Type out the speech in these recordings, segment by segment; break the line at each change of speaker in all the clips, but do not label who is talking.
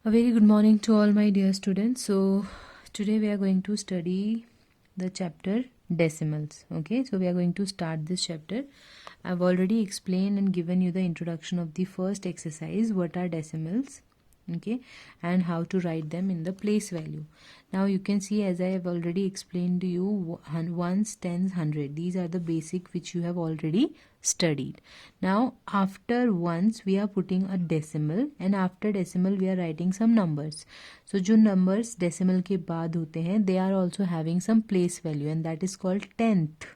A very good morning to all my dear students. So today we are going to study the chapter decimals. Okay, so we are going to start this chapter. I've already explained and given you the introduction of the first exercise, what are decimals, okay, and how to write them in the place value. Now you can see, as I have already explained to you, ones, tens, hundred, these are the basic which you have already studied. Now after ones we are putting a decimal, and after decimal we are writing some numbers. So जो numbers decimal के बाद होते हैं, they are also having some place value, and that is called tenth,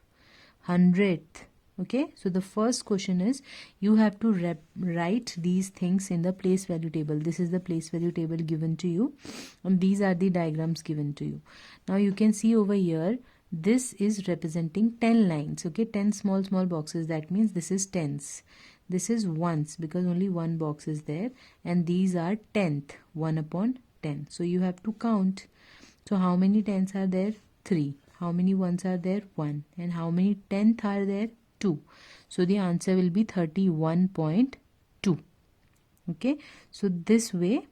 hundredth. Okay, so the first question is, you have to write these things in the place value table. This is the place value table given to you, and these are the diagrams given to you. Now you can see over here, this is representing 10 lines. Okay, 10 small boxes, that means this is tens. This is ones because only one box is there, and these are tenth, 1 upon 10. So you have to count. So how many tens are there? 3. How many ones are there? 1. And how many tenth are there? 2. So the answer will be 31.2. Okay, so this way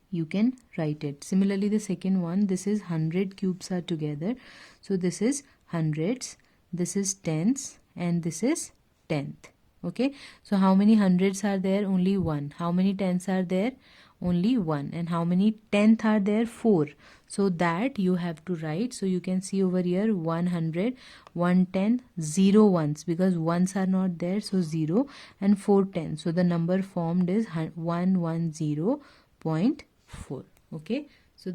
you can write it. Similarly, the second one, this is 100 cubes are together. So this is hundreds, this is tens, and this is tenth. Okay, so how many hundreds are there? Only 1. How many tens are there? Only 1. And how many tenth are there? 4. So that you have to write. So you can see over here 100, 110, 0 ones because ones are not there, so 0, and 4 tens. So the number formed is 110.4. Okay, so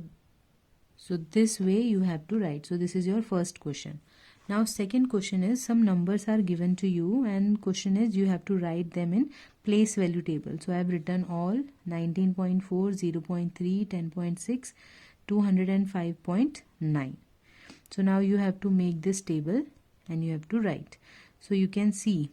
this way you have to write. So this is your first question. Now second question is, some numbers are given to you and question is you have to write them in place value table. So I have written all 19.4, 0.3, 10.6, 205.9. So now you have to make this table and you have to write. So you can see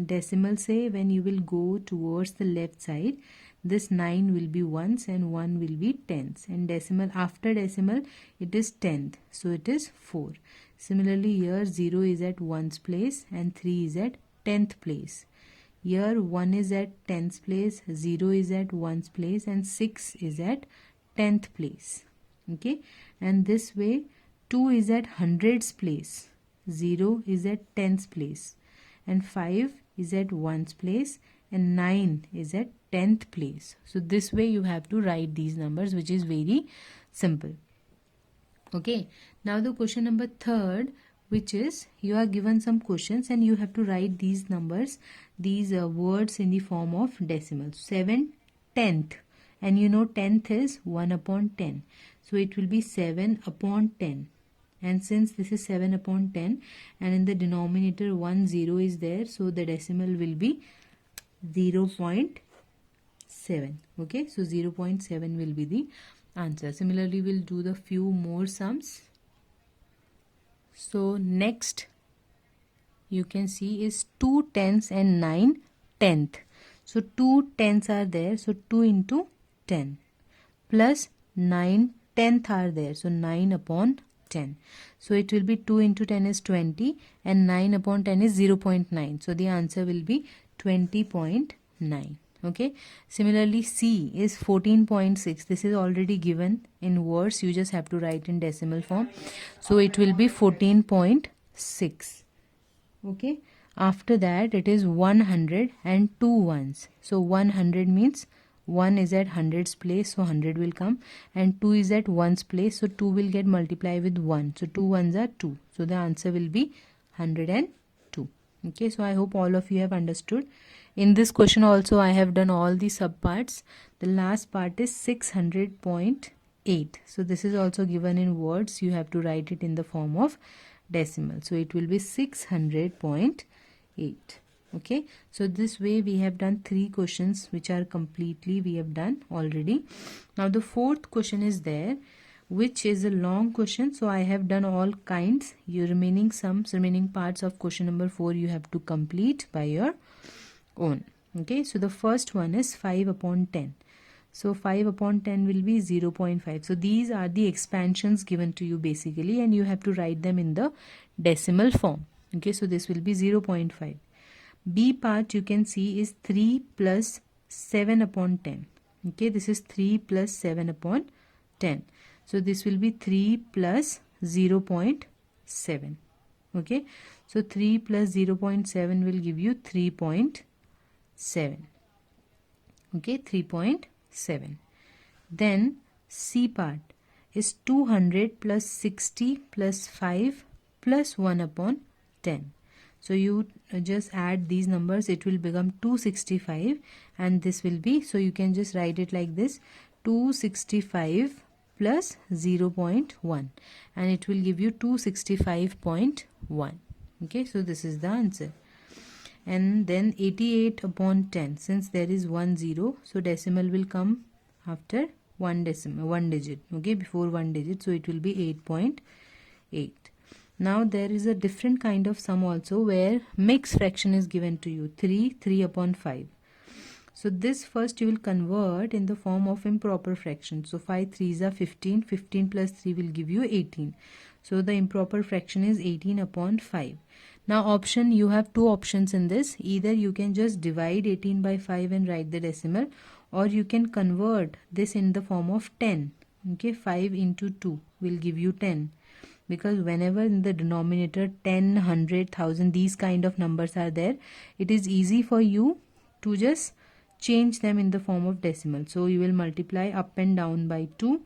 decimal, say when you will go towards the left side, this 9 will be ones and 1 will be tens, and decimal, after decimal it is tenth, so it is 4. Similarly here 0 is at ones place and 3 is at tenth place. Here 1 is at tens place, 0 is at ones place, and 6 is at tenth place. Okay, and this way 2 is at hundreds place, 0 is at tens place, and 5 is at ones place, and 9 is at tenth place. So this way you have to write these numbers, which is very simple. Okay, now the question number third, which is you are given some questions and you have to write these numbers, these words in the form of decimals. 7 tenth, and you know tenth is 1 upon 10, so it will be 7 upon 10. And since this is 7 upon 10 and in the denominator 1 0 is there, so the decimal will be 0.7. Okay, so 0.7 will be the answer. Similarly, we'll do the few more sums. So next you can see is 2 tenths and 9 tenth. So 2 tenths are there, so 2 into 10 plus 9 tenth are there, so 9 upon 10. So it will be 2 into 10 is 20 and 9 upon 10 is 0.9. So the answer will be 20.9. Okay, similarly C is 14.6. This is already given in words, you just have to write in decimal form. So it will be 14.6. Okay, after that it is 100 and 2 ones. So 100 means 1 is at hundreds place, so 100 will come, and 2 is at ones place, so 2 will get multiplied with 1, so 2 ones are 2. So the answer will be 102. Okay, so I hope all of you have understood. In this question also I have done all the subparts. The last part is 600.8. So this is also given in words, you have to write it in the form of decimal. So it will be 600.8. Okay, so this way we have done 3 questions which are completely we have done already. Now the fourth question is there, which is a long question, so I have done all kinds. Your remaining sums, remaining parts of question number 4 you have to complete by your own. Okay, so the first one is 5 upon 10. So 5 upon 10 will be 0.5. So these are the expansions given to you basically, and you have to write them in the decimal form. Okay, so this will be 0.5. B part you can see is 3 plus 7 upon 10. Okay, this is 3 plus 7 upon 10. So this will be 3 plus 0.7. Okay, so 3 plus 0.7 will give you 3.7. Okay, 3.7. Then C part is 200 plus 60 plus 5 plus 1 upon 10. So you just add these numbers, it will become 265, and this will be, so you can just write it like this, 265 plus 0.1, and it will give you 265.1. Okay, so this is the answer. And then 88 upon 10, since there is 1 0, so decimal will come after one digit, okay, before one digit, so it will be 8.8. Now there is a different kind of sum also, where mixed fraction is given to you, 3 upon 5. So this first you will convert in the form of improper fraction. So 5 3s are 15, 15 plus 3 will give you 18. So the improper fraction is 18 upon 5. Now option, you have two options in this. Either you can just divide 18 by 5 and write the decimal, or you can convert this in the form of 10. Okay, 5 into 2 will give you 10. Because whenever in the denominator 10, 100, 1000, these kind of numbers are there, it is easy for you to just change them in the form of decimal. So you will multiply up and down by 2.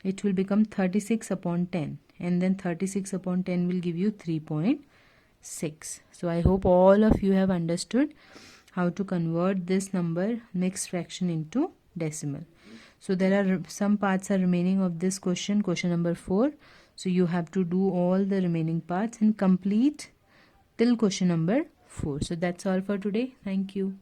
It will become 36 upon 10. And then 36 upon 10 will give you 3.6. So I hope all of you have understood how to convert this number, mixed fraction, into decimal. So there are some parts are remaining of this question number 4. So you have to do all the remaining parts and complete till question number 4. So that's all for today. Thank you.